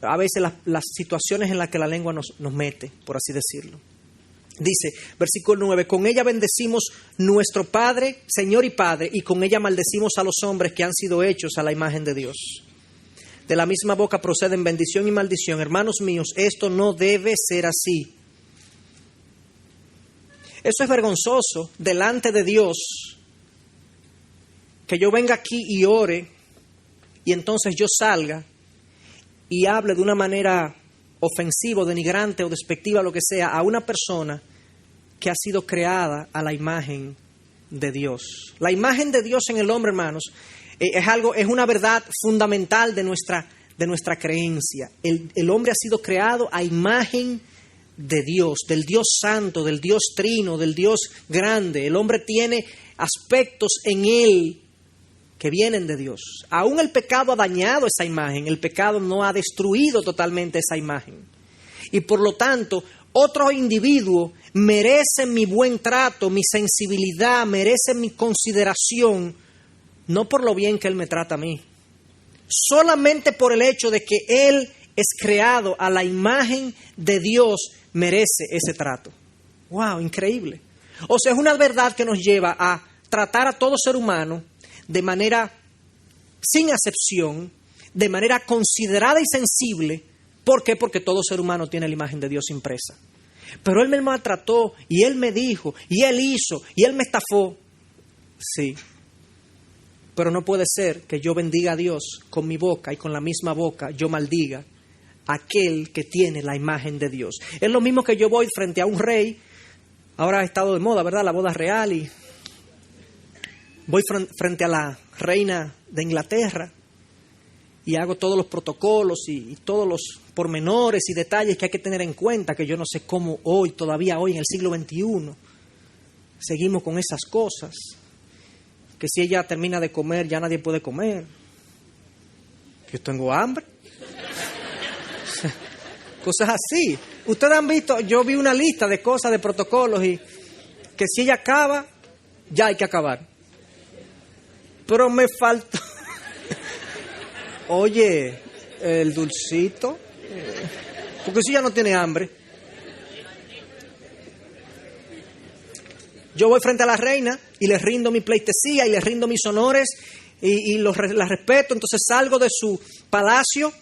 a veces las situaciones en las que la lengua nos mete, por así decirlo. Dice, versículo 9, con ella bendecimos nuestro Padre, Señor y Padre, y con ella maldecimos a los hombres que han sido hechos a la imagen de Dios. De la misma boca proceden bendición y maldición. Hermanos míos, esto no debe ser así. Eso es vergonzoso delante de Dios, que yo venga aquí y ore, y entonces yo salga y hable de una manera ofensiva, denigrante o despectiva, lo que sea, a una persona que ha sido creada a la imagen de Dios. La imagen de Dios en el hombre, hermanos, es una verdad fundamental de nuestra creencia. El hombre ha sido creado a imagen de Dios, del Dios santo, del Dios trino, del Dios grande. El hombre tiene aspectos en él que vienen de Dios. Aún el pecado ha dañado esa imagen, el pecado no ha destruido totalmente esa imagen. Y por lo tanto, otros individuos merecen mi buen trato, mi sensibilidad, merecen mi consideración, no por lo bien que Él me trata a mí, solamente por el hecho de que Él es creado a la imagen de Dios, merece ese trato. ¡Wow! Increíble. O sea, es una verdad que nos lleva a tratar a todo ser humano de manera sin acepción, de manera considerada y sensible. ¿Por qué? Porque todo ser humano tiene la imagen de Dios impresa. Pero Él me maltrató, y Él me dijo, y Él hizo, y Él me estafó. Sí. Pero no puede ser que yo bendiga a Dios con mi boca y con la misma boca yo maldiga a aquel que tiene la imagen de Dios. Es lo mismo que yo voy frente a un rey. Ahora ha estado de moda, ¿verdad? La boda real, y voy frente a la reina de Inglaterra y hago todos los protocolos y todos los pormenores y detalles que hay que tener en cuenta, que yo no sé cómo todavía hoy en el siglo XXI, seguimos con esas cosas, que si ella termina de comer ya nadie puede comer, yo tengo hambre, cosas así. Ustedes han visto, yo vi una lista de cosas, de protocolos, y que si ella acaba, ya hay que acabar. Pero me faltó, oye, el dulcito, porque si ella no tiene hambre. Yo voy frente a la reina y le rindo mi pleitesía y le rindo mis honores y la respeto. Entonces salgo de su palacio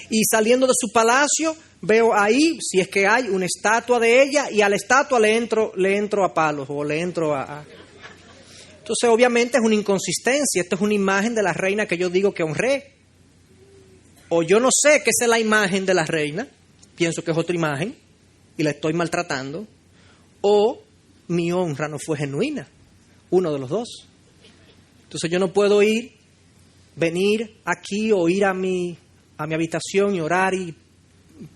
y saliendo de su palacio veo ahí, si es que hay, una estatua de ella, y a la estatua le entro a palos o le entro a... Entonces obviamente es una inconsistencia. Esto es una imagen de la reina que yo digo que honré. O yo no sé que esa es la imagen de la reina, pienso que es otra imagen y la estoy maltratando. O mi honra no fue genuina, uno de los dos. Entonces yo no puedo venir aquí o ir a mi habitación y orar y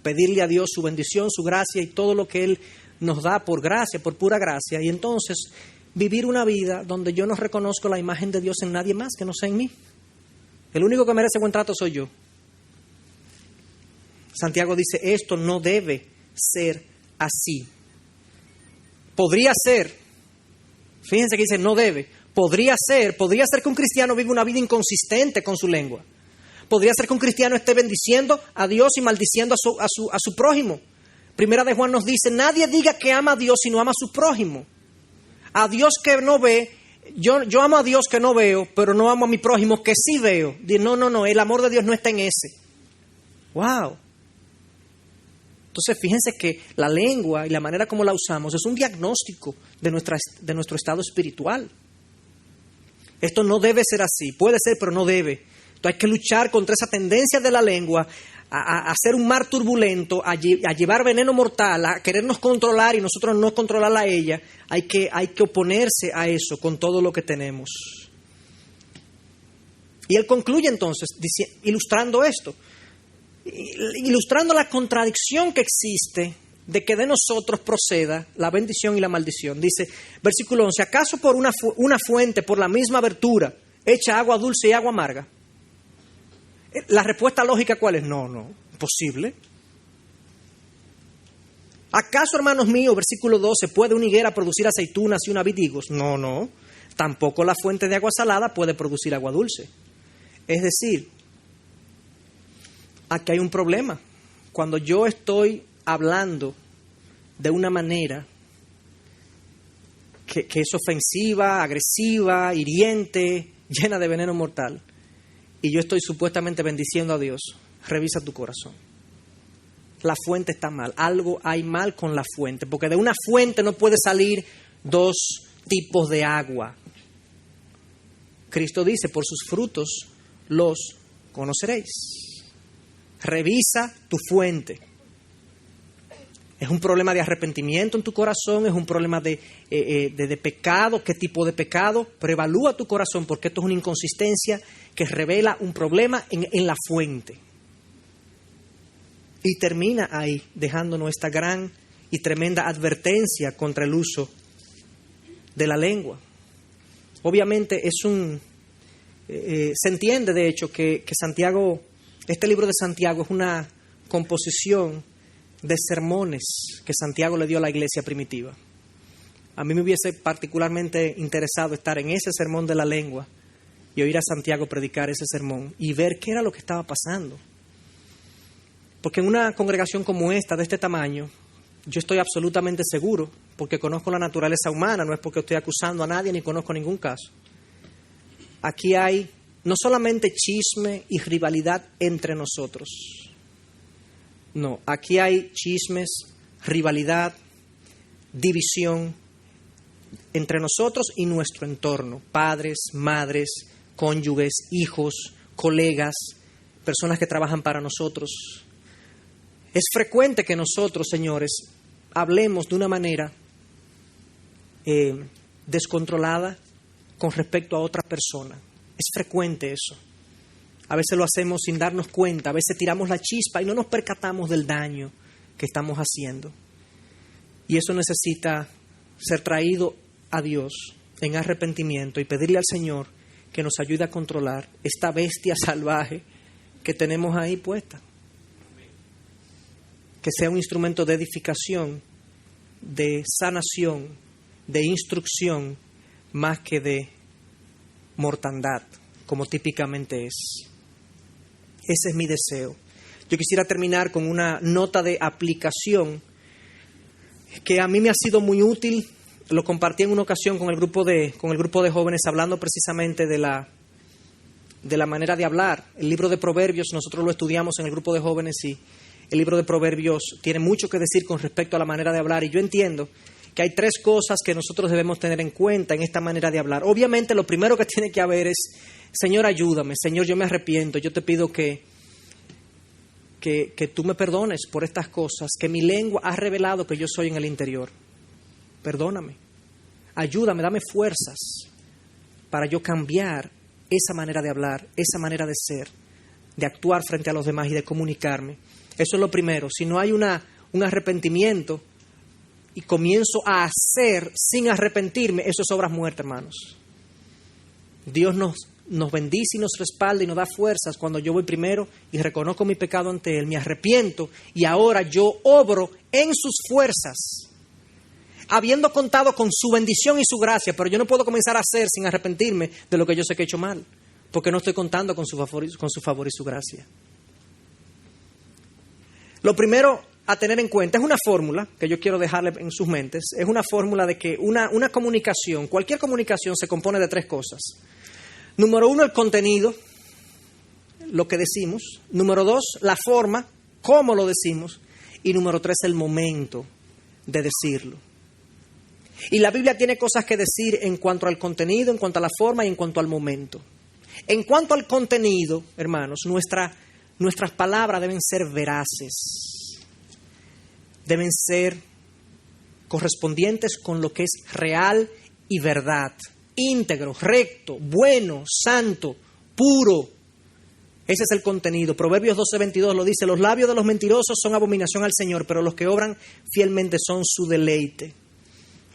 pedirle a Dios su bendición, su gracia y todo lo que Él nos da por gracia, por pura gracia, y entonces vivir una vida donde yo no reconozco la imagen de Dios en nadie más que no sea en mí. El único que merece buen trato soy yo. Santiago dice, esto no debe ser así. Podría ser, fíjense que dice no debe, podría ser que un cristiano viva una vida inconsistente con su lengua. Podría ser que un cristiano esté bendiciendo a Dios y maldiciendo a su prójimo. Primera de Juan nos dice, nadie diga que ama a Dios si no ama a su prójimo. A Dios que no ve, yo amo a Dios que no veo, pero no amo a mi prójimo que sí veo. No, el amor de Dios no está en ese. ¡Wow! Entonces fíjense que la lengua y la manera como la usamos es un diagnóstico de nuestro estado espiritual. Esto no debe ser así, puede ser pero no debe. Entonces hay que luchar contra esa tendencia de la lengua a hacer un mar turbulento, a llevar veneno mortal, a querernos controlar y nosotros no controlarla a ella. Hay que oponerse a eso con todo lo que tenemos. Y él concluye entonces ilustrando esto. Ilustrando la contradicción que existe de que de nosotros proceda la bendición y la maldición. Dice, versículo 11, ¿acaso por una fuente, por la misma abertura, echa agua dulce y agua amarga? La respuesta lógica, ¿cuál es? No, imposible. ¿Acaso, hermanos míos, versículo 12, puede una higuera producir aceitunas y una vid higos? No, tampoco la fuente de agua salada puede producir agua dulce. Es decir, aquí hay un problema. Cuando yo estoy hablando de una manera que es ofensiva, agresiva, hiriente, llena de veneno mortal, y yo estoy supuestamente bendiciendo a Dios, revisa tu corazón. La fuente está mal. Algo hay mal con la fuente, porque de una fuente no puede salir dos tipos de agua. Cristo dice, por sus frutos los conoceréis. Revisa tu fuente. ¿Es un problema de arrepentimiento en tu corazón? ¿Es un problema de pecado? ¿Qué tipo de pecado? Pero evalúa tu corazón, porque esto es una inconsistencia que revela un problema en la fuente. Y termina ahí, dejándonos esta gran y tremenda advertencia contra el uso de la lengua. Obviamente se entiende de hecho que Santiago, este libro de Santiago es una composición de sermones que Santiago le dio a la iglesia primitiva. A mí me hubiese particularmente interesado estar en ese sermón de la lengua y oír a Santiago predicar ese sermón y ver qué era lo que estaba pasando. Porque en una congregación como esta, de este tamaño, yo estoy absolutamente seguro, porque conozco la naturaleza humana, no es porque estoy acusando a nadie ni conozco ningún caso. Aquí hay no solamente chisme y rivalidad entre nosotros. No, aquí hay chismes, rivalidad, división entre nosotros y nuestro entorno. Padres, madres, cónyuges, hijos, colegas, personas que trabajan para nosotros. Es frecuente que nosotros, señores, hablemos de una manera descontrolada con respecto a otra persona. Es frecuente eso. A veces lo hacemos sin darnos cuenta, a veces tiramos la chispa y no nos percatamos del daño que estamos haciendo. Y eso necesita ser traído a Dios en arrepentimiento y pedirle al Señor que nos ayude a controlar esta bestia salvaje que tenemos ahí puesta. Que sea un instrumento de edificación, de sanación, de instrucción, más que de mortandad, como típicamente es. Ese es mi deseo. Yo quisiera terminar con una nota de aplicación que a mí me ha sido muy útil. Lo compartí en una ocasión con el grupo de jóvenes, hablando precisamente de la manera de hablar. El libro de Proverbios, nosotros lo estudiamos en el grupo de jóvenes y el libro de Proverbios tiene mucho que decir con respecto a la manera de hablar. Y yo entiendo que hay 3 cosas que nosotros debemos tener en cuenta en esta manera de hablar. Obviamente, lo primero que tiene que haber es: Señor, ayúdame. Señor, yo me arrepiento. Yo te pido que tú me perdones por estas cosas, que mi lengua ha revelado que yo soy en el interior. Perdóname. Ayúdame, dame fuerzas para yo cambiar esa manera de hablar, esa manera de ser, de actuar frente a los demás y de comunicarme. Eso es lo primero. Si no hay un arrepentimiento y comienzo a hacer sin arrepentirme, eso es obras muertas, hermanos. Dios nos bendice y nos respalda y nos da fuerzas cuando yo voy primero y reconozco mi pecado ante Él, me arrepiento y ahora yo obro en sus fuerzas, habiendo contado con su bendición y su gracia. Pero yo no puedo comenzar a hacer sin arrepentirme de lo que yo sé que he hecho mal, porque no estoy contando con su favor y su gracia. Lo primero a tener en cuenta es una fórmula que yo quiero dejarle en sus mentes. Es una fórmula de que una comunicación, cualquier comunicación, se compone de 3 cosas. Número 1, el contenido, lo que decimos. Número 2, la forma, cómo lo decimos. Y número 3, el momento de decirlo. Y la Biblia tiene cosas que decir en cuanto al contenido, en cuanto a la forma y en cuanto al momento. En cuanto al contenido, hermanos, nuestras palabras deben ser veraces. Deben ser correspondientes con lo que es real y verdad. Íntegro, recto, bueno, santo, puro. Ese es el contenido. Proverbios 12:22 lo dice: los labios de los mentirosos son abominación al Señor, pero los que obran fielmente son su deleite.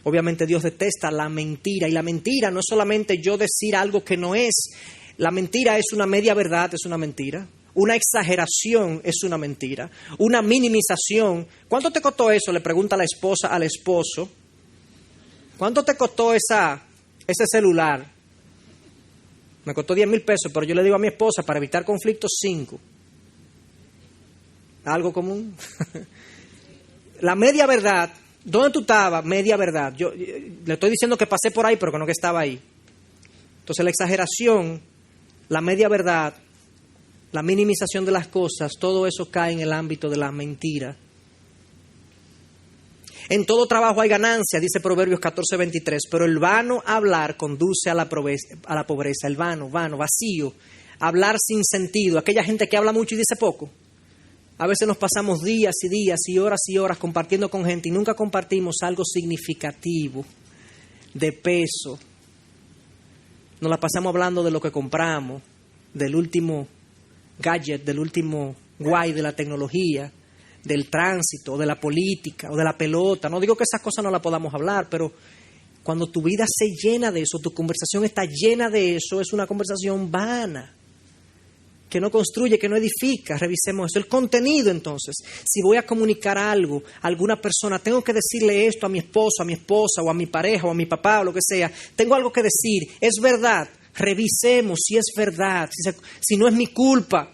Obviamente Dios detesta la mentira. Y la mentira no es solamente yo decir algo que no es. La mentira es una media verdad, es una mentira. Una exageración es una mentira. Una minimización. ¿Cuánto te costó eso?, le pregunta la esposa al esposo. ¿Cuánto te costó ese celular? Me costó 10,000 pesos, pero yo le digo a mi esposa, para evitar conflictos, 5. ¿Algo común? La media verdad. ¿Dónde tú estabas? Media verdad. Yo le estoy diciendo que pasé por ahí, pero que no que estaba ahí. Entonces la exageración, la media verdad, la minimización de las cosas, todo eso cae en el ámbito de la mentira. En todo trabajo hay ganancia, dice Proverbios 14:23, pero el vano hablar conduce a la pobreza. El vano, vacío, hablar sin sentido. Aquella gente que habla mucho y dice poco. A veces nos pasamos días y días y horas compartiendo con gente y nunca compartimos algo significativo, de peso. Nos la pasamos hablando de lo que compramos, del último gadget, del último guay de la tecnología, del tránsito, de la política o de la pelota. No digo que esas cosas no las podamos hablar, pero cuando tu vida se llena de eso, tu conversación está llena de eso, es una conversación vana, que no construye, que no edifica. Revisemos eso. El contenido, entonces. Si voy a comunicar algo a alguna persona, tengo que decirle esto a mi esposo, a mi esposa, o a mi pareja, o a mi papá, o lo que sea. Tengo algo que decir. ¿Es verdad? Revisemos si es verdad, si no es mi culpa,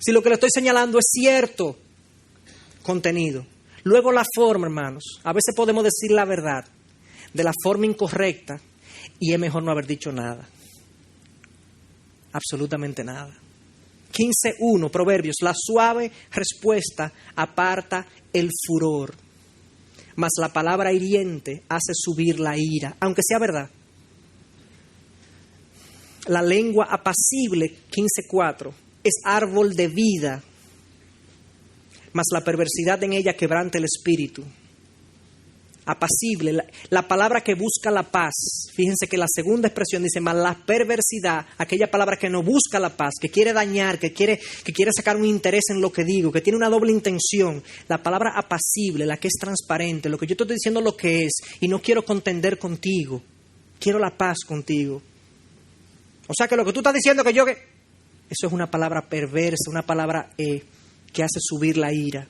si lo que le estoy señalando es cierto. Contenido. Luego la forma, hermanos. A veces podemos decir la verdad de la forma incorrecta y es mejor no haber dicho nada. Absolutamente nada. 15:1, Proverbios: la suave respuesta aparta el furor, mas la palabra hiriente hace subir la ira, aunque sea verdad. La lengua apacible, 15:4, es árbol de vida, mas la perversidad en ella quebranta el espíritu. apacible, la palabra que busca la paz. Fíjense que la segunda expresión dice, más la perversidad, aquella palabra que no busca la paz, que quiere dañar, que quiere sacar un interés en lo que digo, que tiene una doble intención. La palabra apacible, la que es transparente, lo que yo te estoy diciendo lo que es, y no quiero contender contigo, quiero la paz contigo. O sea que lo que tú estás diciendo que eso es una palabra perversa, una palabra que hace subir la ira.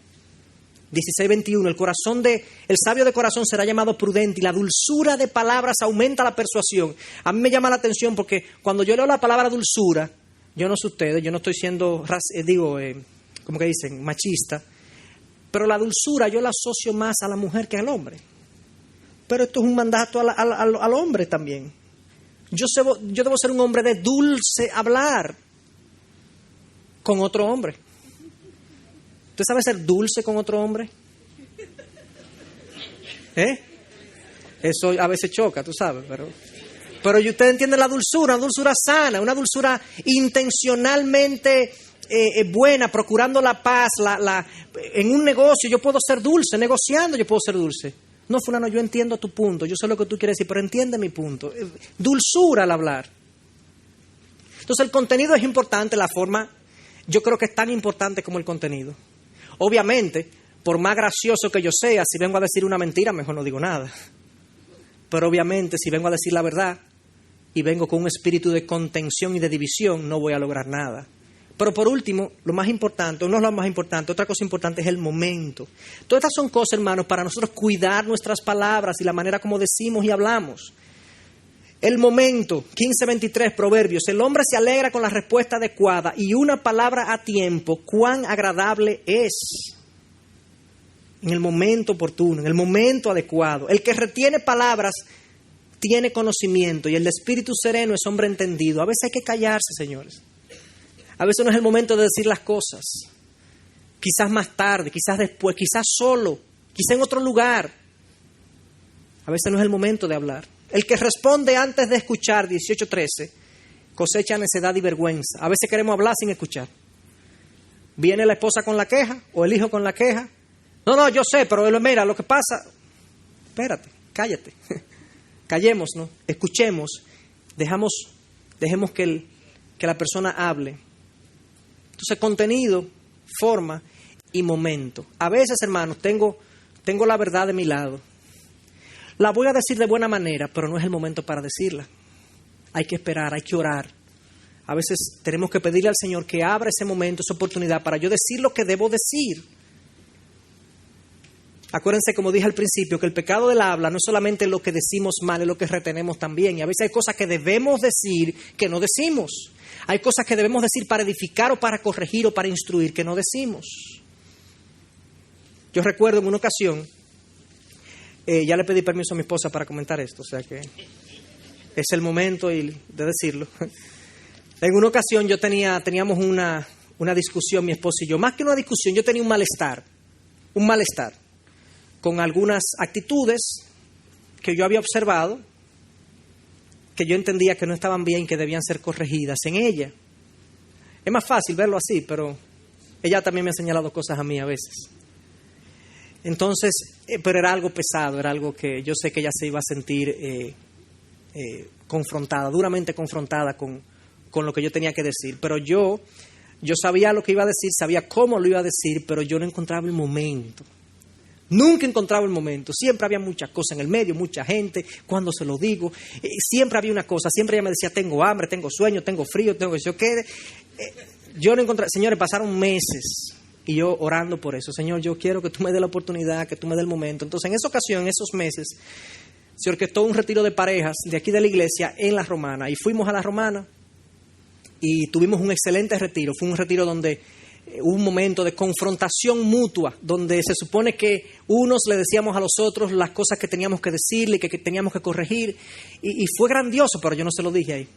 16:21, el sabio de corazón será llamado prudente y la dulzura de palabras aumenta la persuasión. A mí me llama la atención porque cuando yo leo la palabra dulzura, yo no sé ustedes, yo no estoy siendo, ¿cómo que dicen? Machista, pero la dulzura yo la asocio más a la mujer que al hombre. Pero esto es un mandato al hombre también. Yo debo ser un hombre de dulce hablar con otro hombre. ¿Usted sabe ser dulce con otro hombre? Eso a veces choca, tú sabes, pero usted entiende la dulzura, una dulzura sana, una dulzura intencionalmente buena, procurando la paz. En un negocio yo puedo ser dulce, negociando yo puedo ser dulce. No, fulano, yo entiendo tu punto, yo sé lo que tú quieres decir, pero entiende mi punto. Dulzura al hablar. Entonces el contenido es importante, la forma yo creo que es tan importante como el contenido. Obviamente, por más gracioso que yo sea, si vengo a decir una mentira, mejor no digo nada. Pero obviamente, si vengo a decir la verdad y vengo con un espíritu de contención y de división, no voy a lograr nada. Pero por último, lo más importante, o no es lo más importante, otra cosa importante es el momento. Todas estas son cosas, hermanos, para nosotros cuidar nuestras palabras y la manera como decimos y hablamos. El momento, 15:23, Proverbios, el hombre se alegra con la respuesta adecuada y una palabra a tiempo, cuán agradable es. En el momento oportuno, en el momento adecuado. El que retiene palabras tiene conocimiento y el de espíritu sereno es hombre entendido. A veces hay que callarse, señores. A veces no es el momento de decir las cosas. Quizás más tarde, quizás después, quizás solo, quizás en otro lugar. A veces no es el momento de hablar. El que responde antes de escuchar, 18:13, cosecha necedad y vergüenza. A veces queremos hablar sin escuchar. Viene la esposa con la queja o el hijo con la queja. No, yo sé, pero mira, lo que pasa... Espérate, cállate. Callemos, ¿no? Escuchemos. Dejemos que la persona hable. Entonces, contenido, forma y momento. A veces, hermanos, tengo la verdad de mi lado. La voy a decir de buena manera, pero no es el momento para decirla. Hay que esperar, hay que orar. A veces tenemos que pedirle al Señor que abra ese momento, esa oportunidad para yo decir lo que debo decir. Acuérdense, como dije al principio, que el pecado del habla no es solamente lo que decimos mal, es lo que retenemos también. Y a veces hay cosas que debemos decir que no decimos. Hay cosas que debemos decir para edificar o para corregir o para instruir que no decimos. Yo recuerdo en una ocasión, ya le pedí permiso a mi esposa para comentar esto, o sea que es el momento de decirlo. En una ocasión teníamos una discusión, mi esposa y yo. Más que una discusión, yo tenía un malestar con algunas actitudes que yo había observado, que yo entendía que no estaban bien, que debían ser corregidas en ella. Es más fácil verlo así, pero ella también me ha señalado cosas a mí a veces. Entonces, pero era algo pesado, era algo que yo sé que ella se iba a sentir confrontada, duramente confrontada con lo que yo tenía que decir. Pero yo sabía lo que iba a decir, sabía cómo lo iba a decir, pero yo no encontraba el momento. Nunca encontraba el momento. Siempre había muchas cosas en el medio, mucha gente. Cuando se lo digo, siempre había una cosa. Siempre ella me decía, tengo hambre, tengo sueño, tengo frío, tengo que yo quede. Yo no encontré. Señores, pasaron meses y yo orando por eso. Señor, yo quiero que tú me des la oportunidad, que tú me des el momento. Entonces, en esa ocasión, en esos meses, se orquestó un retiro de parejas de aquí de la iglesia en La Romana. Y fuimos a La Romana y tuvimos un excelente retiro. Fue un retiro donde hubo un momento de confrontación mutua, donde se supone que unos le decíamos a los otros las cosas que teníamos que decirle, que teníamos que corregir, y fue grandioso, pero yo no se lo dije ahí.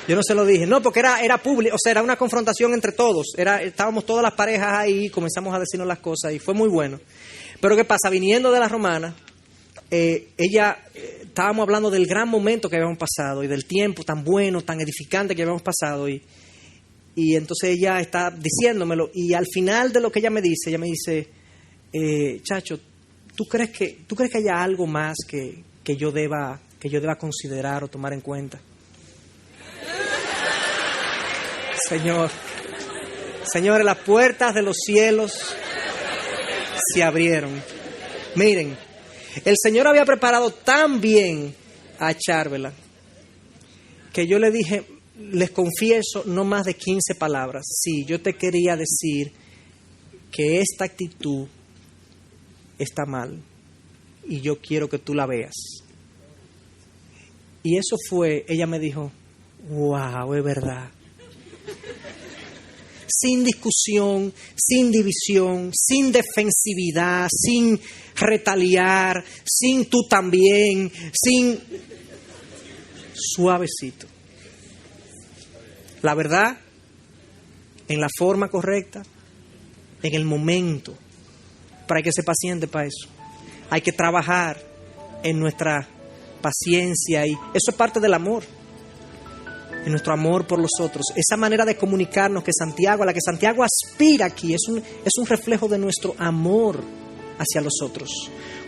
Yo no se lo dije, no, porque era público, o sea, era una confrontación entre todos, estábamos todas las parejas ahí, comenzamos a decirnos las cosas, y fue muy bueno. Pero ¿qué pasa? Viniendo de La Romana, estábamos hablando del gran momento que habíamos pasado, y del tiempo tan bueno, tan edificante que habíamos pasado, y entonces ella está diciéndomelo, y al final de lo que ella me dice, Chacho, ¿tú crees que haya algo más que yo deba considerar o tomar en cuenta? Señores, las puertas de los cielos se abrieron. Miren, el Señor había preparado tan bien a Charvela que yo le dije, les confieso, no más de 15 palabras. Sí, yo te quería decir que esta actitud está mal y yo quiero que tú la veas. Y eso fue, ella me dijo, wow, es verdad. Sin discusión, sin división, sin defensividad, sin retaliar, sin tú también, sin... Suavecito. La verdad, en la forma correcta, en el momento. Pero hay que ser paciente para eso. Hay que trabajar en nuestra paciencia y eso es parte del amor. En nuestro amor por los otros. Esa manera de comunicarnos a la que Santiago aspira aquí, es un reflejo de nuestro amor hacia los otros.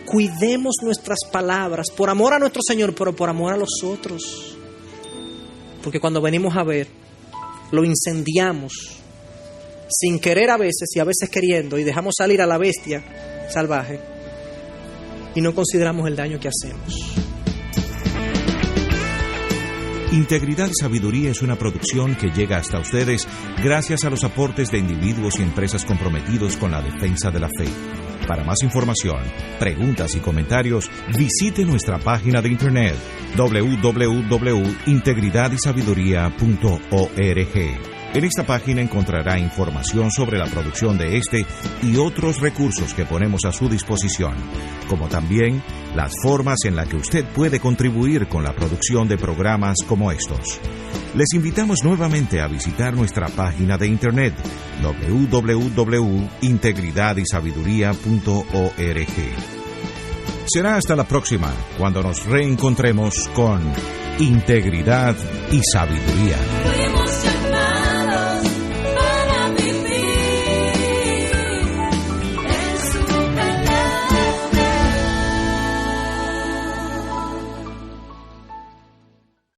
Cuidemos nuestras palabras por amor a nuestro Señor, pero por amor a los otros. Porque cuando venimos a ver, lo incendiamos sin querer a veces y a veces queriendo y dejamos salir a la bestia salvaje y no consideramos el daño que hacemos. Integridad y Sabiduría es una producción que llega hasta ustedes gracias a los aportes de individuos y empresas comprometidos con la defensa de la fe. Para más información, preguntas y comentarios, visite nuestra página de internet www.integridadysabiduría.org. En esta página encontrará información sobre la producción de este y otros recursos que ponemos a su disposición, como también las formas en las que usted puede contribuir con la producción de programas como estos. Les invitamos nuevamente a visitar nuestra página de internet www.integridadysabiduría.org. Será hasta la próxima, cuando nos reencontremos con Integridad y Sabiduría.